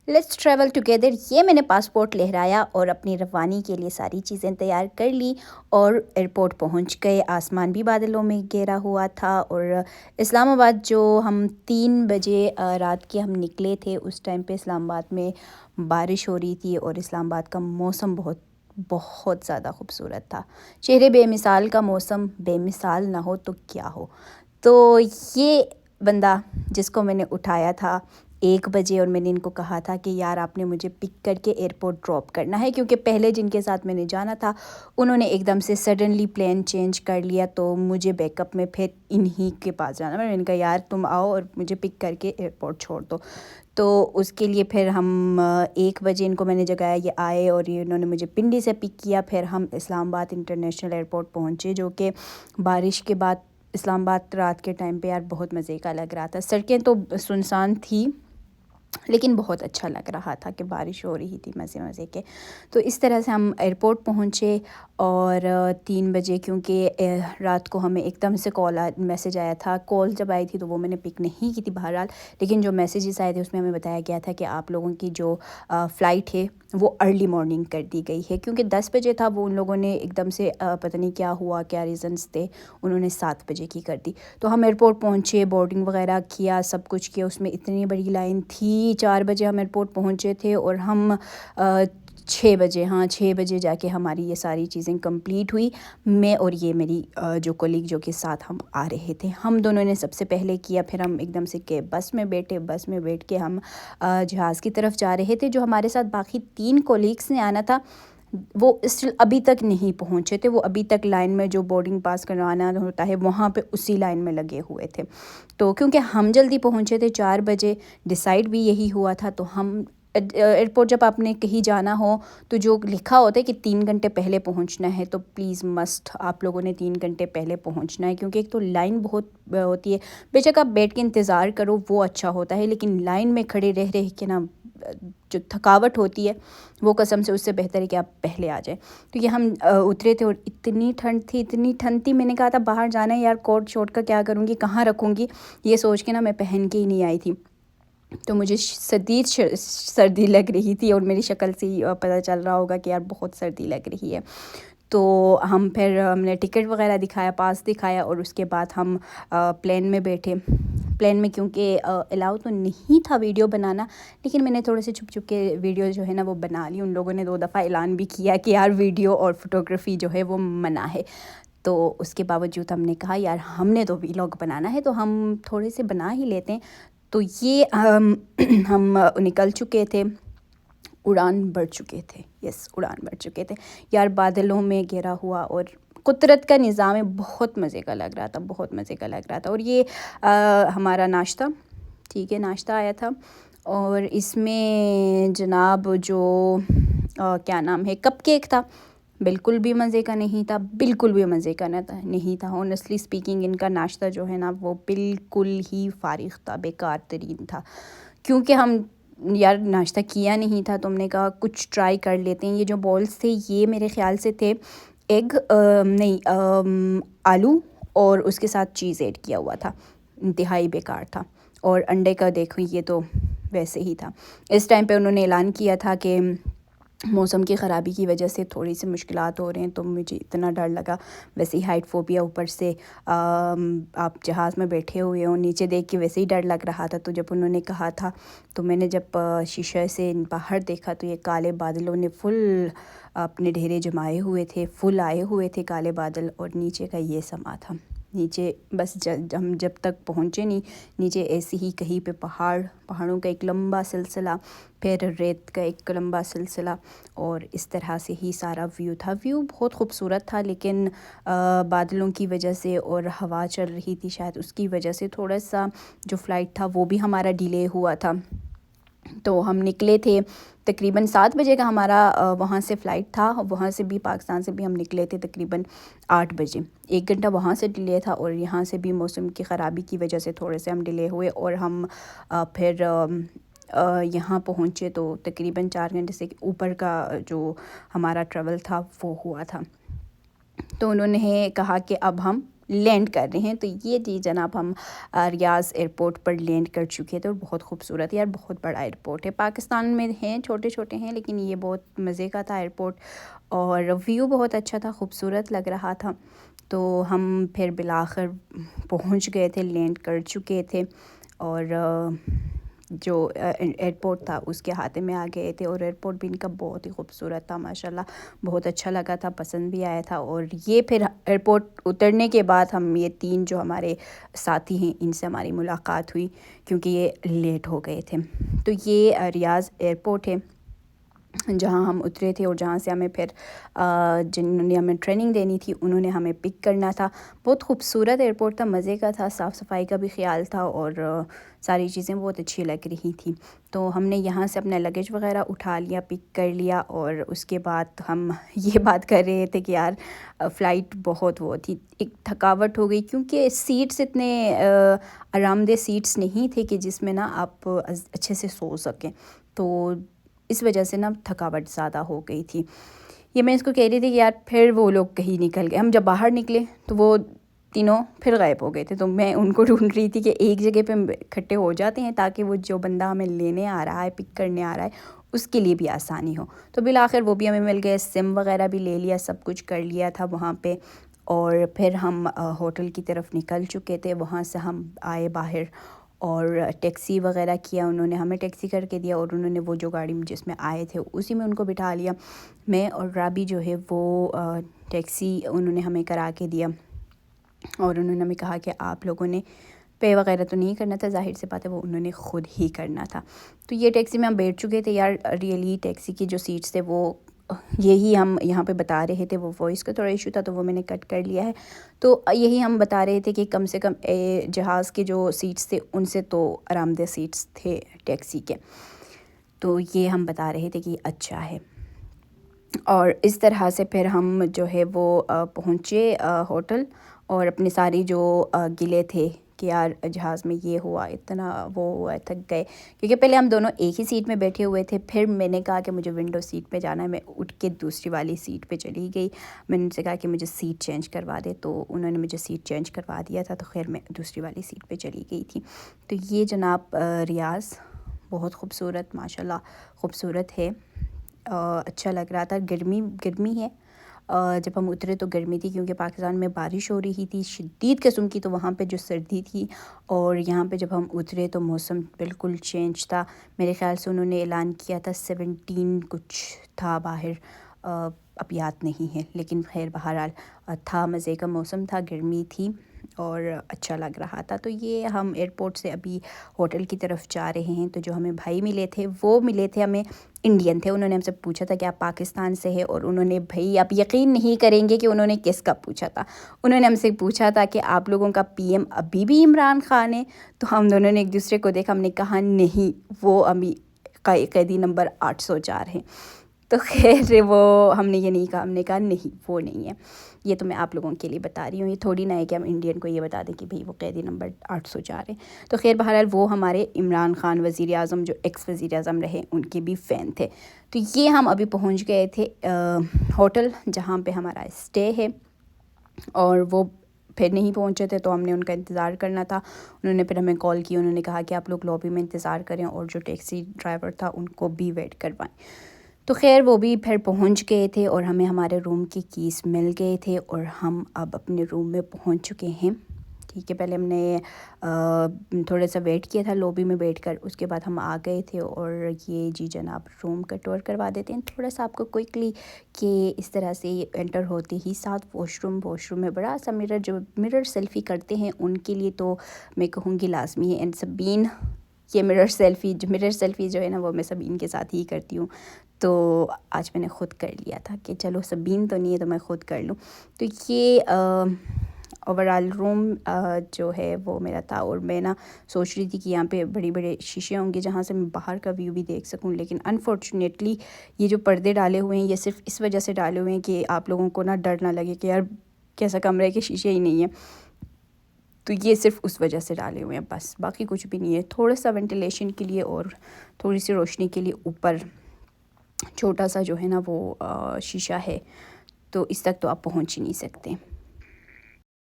Let's travel together, یہ میں نے پاسپورٹ لہرایا اور اپنی روانی کے لیے ساری چیزیں تیار کر لی اور ایئرپورٹ پہنچ گئے۔ آسمان بھی بادلوں میں گھیرا ہوا تھا اور اسلام آباد جو ہم 3 بجے رات کے ہم نکلے تھے، اس ٹائم پہ اسلام آباد میں بارش ہو رہی تھی اور اسلام آباد کا موسم بہت زیادہ خوبصورت تھا۔ شہر بے مثال کا موسم بے مثال نہ ہو تو کیا ہو۔ تو یہ بندہ جس کو میں نے اٹھایا تھا 1 بجے اور میں نے ان کو کہا تھا کہ یار آپ نے مجھے پک کر کے ایئرپورٹ ڈراپ کرنا ہے، کیونکہ پہلے جن کے ساتھ میں نے جانا تھا انہوں نے ایک دم سے سڈنلی پلین چینج کر لیا، تو مجھے بیک اپ میں پھر انہی کے پاس جانا۔ میں نے کہا یار تم آؤ اور مجھے پک کر کے ایئرپورٹ چھوڑ دو۔ تو اس کے لیے پھر ہم 1 بجے ان کو میں نے جگایا، یہ آئے اور یہ انہوں نے مجھے پنڈی سے پک کیا۔ پھر ہم اسلام آباد انٹرنیشنل ایئرپورٹ پہنچے، جو کہ بارش کے بعد اسلام آباد رات کے ٹائم پہ یار بہت مزے کا لگ رہا تھا۔ سڑکیں تو سنسان تھی لیکن بہت اچھا لگ رہا تھا کہ بارش ہو رہی تھی مزے کے۔ تو اس طرح سے ہم ایئرپورٹ پہنچے اور 3 بجے، کیونکہ رات کو ہمیں ایک دم سے میسیج آیا تھا۔ کال جب آئی تھی تو وہ میں نے پک نہیں کی تھی بہرحال، لیکن جو میسیجز آئے تھے اس میں ہمیں بتایا گیا تھا کہ آپ لوگوں کی جو فلائٹ ہے وہ ارلی مارننگ کر دی گئی ہے، کیونکہ 10 بجے تھا، وہ ان لوگوں نے ایک دم سے پتہ نہیں کیا ہوا، کیا ریزنس تھے، انہوں نے 7 بجے کی کر دی۔ تو ہم ایئرپورٹ پہنچے، بورڈنگ وغیرہ کیا، سب کچھ کیا۔ اس میں اتنی بڑی لائن تھی، 4 بجے ہم ایئرپورٹ پہنچے تھے اور ہم 6 بجے جا کے ہماری یہ ساری چیزیں کمپلیٹ ہوئی۔ میں اور یہ میری جو کولیگ جو کہ ساتھ ہم آ رہے تھے، ہم دونوں نے سب سے پہلے کیا، پھر ہم ایک دم سے کہ بس میں بیٹھ کے ہم جہاز کی طرف جا رہے تھے۔ جو ہمارے ساتھ باقی 3 کولیگس نے آنا تھا وہ اسٹل ابھی تک نہیں پہنچے تھے، وہ ابھی تک لائن میں جو بورڈنگ پاس کروانا ہوتا ہے وہاں پہ اسی لائن میں لگے ہوئے تھے۔ تو کیونکہ ہم جلدی پہنچے تھے 4 بجے، ڈیسائیڈ بھی یہی ہوا تھا، تو ہم ایئرپورٹ جب آپ نے کہیں جانا ہو تو جو لکھا ہوتا ہے کہ 3 گھنٹے پہلے پہنچنا ہے، تو پلیز مسٹ آپ لوگوں نے 3 گھنٹے پہلے پہنچنا ہے، کیونکہ ایک تو لائن بہت ہوتی ہے۔ بے شک آپ بیٹھ کے انتظار کرو وہ اچھا ہوتا ہے، لیکن لائن میں کھڑے رہ کے نا جو تھکاوٹ ہوتی ہے وہ قسم سے اس سے بہتر ہے کہ آپ پہلے آ جائیں۔ تو یہ ہم اترے تھے اور اتنی ٹھنڈ تھی، میں نے کہا تھا باہر جانا ہے یار، کوٹ شوٹ کا کیا کروں گی، کہاں رکھوں گی، یہ سوچ کے نا میں پہن کے ہی نہیں آئی تھی۔ تو مجھے سردی لگ رہی تھی اور میری شکل سے ہی پتہ چل رہا ہوگا کہ یار بہت سردی لگ رہی ہے۔ تو ہم نے ٹکٹ وغیرہ دکھایا، پاس دکھایا اور اس کے بعد ہم پلین میں بیٹھے۔ پلین میں کیونکہ الاؤ تو نہیں تھا ویڈیو بنانا، لیکن میں نے تھوڑے سے چھپ کے ویڈیو جو ہے نا وہ بنا لی۔ ان لوگوں نے 2 دفعہ اعلان بھی کیا کہ یار ویڈیو اور فوٹوگرافی جو ہے وہ منع ہے، تو اس کے باوجود ہم نے کہا یار ہم نے تو ویلاگ بنانا ہے تو ہم تھوڑے سے بنا ہی لیتے ہیں۔ تو یہ ہم نکل چکے تھے، اڑان بھر چکے تھے یار، بادلوں میں گھیرا ہوا اور قدرت کا نظام ہے، بہت مزے کا لگ رہا تھا۔ اور یہ ہمارا ناشتہ، ٹھیک ہے، ناشتہ آیا تھا اور اس میں جناب جو کیا نام ہے، کپ کیک تھا، بالکل بھی مزے کا نہیں تھا honestly speaking ان کا ناشتہ جو ہے نا وہ بالکل ہی فارغ تھا، بیکار ترین تھا، کیونکہ ہم یار ناشتہ کیا نہیں تھا، تم نے کہا کچھ ٹرائی کر لیتے ہیں۔ یہ جو بولز تھے یہ میرے خیال سے تھے آلو اور اس کے ساتھ چیز ایڈ کیا ہوا تھا، انتہائی بیکار تھا۔ اور انڈے کا دیکھو یہ تو ویسے ہی تھا۔ اس ٹائم پہ انہوں نے اعلان کیا تھا کہ موسم کی خرابی کی وجہ سے تھوڑی سی مشکلات ہو رہے ہیں، تو مجھے اتنا ڈر لگا، ویسے ہی ہائٹ فوبیا، اوپر سے آپ جہاز میں بیٹھے ہوئے ہوں، نیچے دیکھ کے ویسے ہی ڈر لگ رہا تھا۔ تو جب انہوں نے کہا تھا تو میں نے جب شیشے سے باہر دیکھا تو یہ کالے بادلوں نے فل اپنے ڈھیرے جمائے ہوئے تھے، فل آئے ہوئے تھے کالے بادل، اور نیچے کا یہ سما تھا۔ نیچے بس ہم جب تک پہنچے نہیں، نیچے ایسے ہی کہیں پہ پہاڑوں کا ایک لمبا سلسلہ، پھر ریت کا ایک لمبا سلسلہ، اور اس طرح سے ہی سارا ویو تھا۔ ویو بہت خوبصورت تھا، لیکن بادلوں کی وجہ سے اور ہوا چل رہی تھی شاید اس کی وجہ سے تھوڑا سا جو فلائٹ تھا وہ بھی ہمارا ڈیلے ہوا تھا۔ تو ہم نکلے تھے تقریباً 7 بجے کا ہمارا وہاں سے فلائٹ تھا، وہاں سے بھی پاکستان سے بھی ہم نکلے تھے تقریباً 8 بجے، 1 گھنٹہ وہاں سے ڈیلے تھا، اور یہاں سے بھی موسم کی خرابی کی وجہ سے تھوڑے سے ہم ڈیلے ہوئے، اور ہم پھر یہاں پہنچے تو تقریباً 4 گھنٹے سے اوپر کا جو ہمارا ٹریول تھا وہ ہوا تھا۔ تو انہوں نے کہا کہ اب ہم لینڈ کر رہے ہیں۔ تو یہ جی جناب ہم ریاض ایئرپورٹ پر لینڈ کر چکے تھے، اور بہت خوبصورت یار، بہت بڑا ایئرپورٹ ہے۔ پاکستان میں ہیں چھوٹے چھوٹے ہیں، لیکن یہ بہت مزے کا تھا ایئرپورٹ، اور ویو بہت اچھا تھا، خوبصورت لگ رہا تھا۔ تو ہم پھر بالآخر پہنچ گئے تھے، لینڈ کر چکے تھے، اور جو ایئرپورٹ تھا اس کے ہاتھے میں آ گئے تھے، اور ایئرپورٹ بھی ان کا بہت ہی خوبصورت تھا ماشاءاللہ، بہت اچھا لگا تھا، پسند بھی آیا تھا۔ اور یہ پھر ایئرپورٹ اترنے کے بعد ہم یہ 3 جو ہمارے ساتھی ہیں ان سے ہماری ملاقات ہوئی، کیونکہ یہ لیٹ ہو گئے تھے۔ تو یہ ریاض ایئرپورٹ ہے جہاں ہم اترے تھے، اور جہاں سے ہمیں پھر جنہوں نے ہمیں ٹریننگ دینی تھی انہوں نے ہمیں پک کرنا تھا۔ بہت خوبصورت ایئرپورٹ تھا، مزے کا تھا، صاف صفائی کا بھی خیال تھا، اور ساری چیزیں بہت اچھی لگ رہی تھیں۔ تو ہم نے یہاں سے اپنا لگیج وغیرہ اٹھا لیا، پک کر لیا، اور اس کے بعد ہم یہ بات کر رہے تھے کہ یار فلائٹ بہت وہ تھی، ایک تھکاوٹ ہو گئی، کیونکہ سیٹس اتنے آرام دہ سیٹس نہیں تھے کہ جس میں نا آپ اچھے سے سو سکیں، تو اس وجہ سے نا تھکاوٹ زیادہ ہو گئی تھی۔ یہ میں اس کو کہہ رہی تھی کہ یار پھر وہ لوگ کہیں نکل گئے، ہم جب باہر نکلے تو وہ تینوں پھر غائب ہو گئے تھے، تو میں ان کو ڈھونڈ رہی تھی کہ ایک جگہ پہ اکٹھے ہو جاتے ہیں تاکہ وہ جو بندہ ہمیں لینے آ رہا ہے، پک کرنے آ رہا ہے، اس کے لیے بھی آسانی ہو۔ تو بالآخر وہ بھی ہمیں مل گئے، سم وغیرہ بھی لے لیا، سب کچھ کر لیا تھا وہاں پہ، اور پھر ہم ہوٹل کی طرف نکل چکے تھے۔ وہاں سے ہم آئے باہر، اور ٹیکسی وغیرہ کیا، انہوں نے ہمیں ٹیکسی کر کے دیا، اور انہوں نے وہ جو گاڑی جس میں آئے تھے اسی میں ان کو بٹھا لیا۔ میں اور رابی جو ہے وہ ٹیکسی انہوں نے ہمیں کرا کے دیا، اور انہوں نے ہمیں کہا کہ آپ لوگوں نے پے وغیرہ تو نہیں کرنا تھا، ظاہر سی بات ہے وہ انہوں نے خود ہی کرنا تھا۔ تو یہ ٹیکسی میں ہم بیٹھ چکے تھے یار، ریئلی ٹیکسی کی جو سیٹس تھے وہ یہی ہم یہاں پہ بتا رہے تھے، وہ وائس کا تھوڑا ایشو تھا تو وہ میں نے کٹ کر لیا ہے۔ تو یہی ہم بتا رہے تھے کہ کم سے کم جہاز کے جو سیٹس تھے ان سے تو آرام دہ سیٹس تھے ٹیکسی کے، تو یہ ہم بتا رہے تھے کہ اچھا ہے۔ اور اس طرح سے پھر ہم جو ہے وہ پہنچے ہوٹل، اور اپنے ساری جو گلے تھے کہ یار جہاز میں یہ ہوا، اتنا وہ ہوا، تھک گئے، کیونکہ پہلے ہم دونوں ایک ہی سیٹ میں بیٹھے ہوئے تھے۔ پھر میں نے کہا کہ مجھے ونڈو سیٹ پہ جانا ہے، میں اٹھ کے دوسری والی سیٹ پہ چلی گئی، میں نے ان سے کہا کہ مجھے سیٹ چینج کروا دے، تو انہوں نے مجھے سیٹ چینج کروا دیا تھا، تو خیر میں دوسری والی سیٹ پہ چلی گئی تھی۔ تو یہ جناب ریاض بہت خوبصورت، ماشاءاللہ خوبصورت ہے، اچھا لگ رہا تھا۔ گرمی ہے، جب ہم اترے تو گرمی تھی، کیونکہ پاکستان میں بارش ہو رہی تھی شدید قسم کی، تو وہاں پہ جو سردی تھی، اور یہاں پہ جب ہم اترے تو موسم بالکل چینج تھا۔ میرے خیال سے انہوں نے اعلان کیا تھا 17 کچھ تھا باہر، اب یاد نہیں ہے، لیکن خیر بہرحال تھا، مزے کا موسم تھا، گرمی تھی اور اچھا لگ رہا تھا۔ تو یہ ہم ایئرپورٹ سے ابھی ہوٹل کی طرف جا رہے ہیں۔ تو جو ہمیں بھائی ملے تھے وہ ملے تھے ہمیں انڈین تھے، انہوں نے ہم سے پوچھا تھا کہ آپ پاکستان سے ہیں، اور انہوں نے بھائی آپ یقین نہیں کریں گے کہ انہوں نے کس کا پوچھا تھا، انہوں نے ہم سے پوچھا تھا کہ آپ لوگوں کا پی ایم ابھی بھی عمران خان ہے۔ تو ہم دونوں نے ایک دوسرے کو دیکھا، ہم نے کہا نہیں، وہ ابھی قیدی نمبر 804 ہے۔ تو خیر وہ ہم نے یہ نہیں کہا، ہم نے کہا نہیں وہ نہیں ہے، یہ تو میں آپ لوگوں کے لیے بتا رہی ہوں، یہ تھوڑی نہ ہے کہ ہم انڈین کو یہ بتا دیں کہ بھئی وہ قیدی نمبر 804 ہے۔ تو خیر بہرحال وہ ہمارے عمران خان وزیر اعظم جو ایکس وزیر اعظم رہے ان کے بھی فین تھے۔ تو یہ ہم ابھی پہنچ گئے تھے ہوٹل جہاں پہ ہمارا اسٹے ہے، اور وہ پھر نہیں پہنچے تھے تو ہم نے ان کا انتظار کرنا تھا۔ انہوں نے پھر ہمیں کال کی، انہوں نے کہا کہ آپ لوگ لابی میں انتظار کریں، اور جو ٹیکسی ڈرائیور تھا ان کو بھی ویٹ کروائیں۔ تو خیر وہ بھی پھر پہنچ گئے تھے، اور ہمیں ہمارے روم کی کیز مل گئے تھے، اور ہم اب اپنے روم میں پہنچ چکے ہیں۔ ٹھیک ہے، پہلے ہم نے تھوڑا سا ویٹ کیا تھا لابی میں بیٹھ کر، اس کے بعد ہم آ گئے تھے، اور یہ جی جناب روم کا ٹور کروا دیتے ہیں تھوڑا سا آپ کو کوئکلی، کہ اس طرح سے انٹر ہوتے ہی ساتھ واش روم میں بڑا سا مرر، جو مرر سیلفی کرتے ہیں ان کے لیے تو میں کہوں گی لازمی ہے۔ اینڈ سبین یہ مرر سیلفی جو ہے نا وہ میں سبین کے ساتھ ہی کرتی ہوں، تو آج میں نے خود کر لیا تھا کہ چلو سبین تو نہیں ہے تو میں خود کر لوں۔ تو یہ اوورآل روم جو ہے وہ میرا تھا، اور میں نا سوچ رہی تھی کہ یہاں پہ بڑے بڑے شیشے ہوں گے جہاں سے میں باہر کا ویو بھی دیکھ سکوں، لیکن انفارچونیٹلی یہ جو پردے ڈالے ہوئے ہیں یہ صرف اس وجہ سے ڈالے ہوئے ہیں کہ آپ لوگوں کو نا ڈر نہ لگے کہ یار کیسا کمرہ ہے کہ شیشے ہی نہیں ہیں، تو یہ صرف اس وجہ سے ڈالے ہوئے ہیں، بس باقی کچھ بھی نہیں ہے۔ تھوڑا سا وینٹیلیشن کے لیے اور تھوڑی سی روشنی کے لیے اوپر چھوٹا سا جو ہے نا وہ شیشہ ہے، تو اس تک تو آپ پہنچ ہی نہیں سکتے۔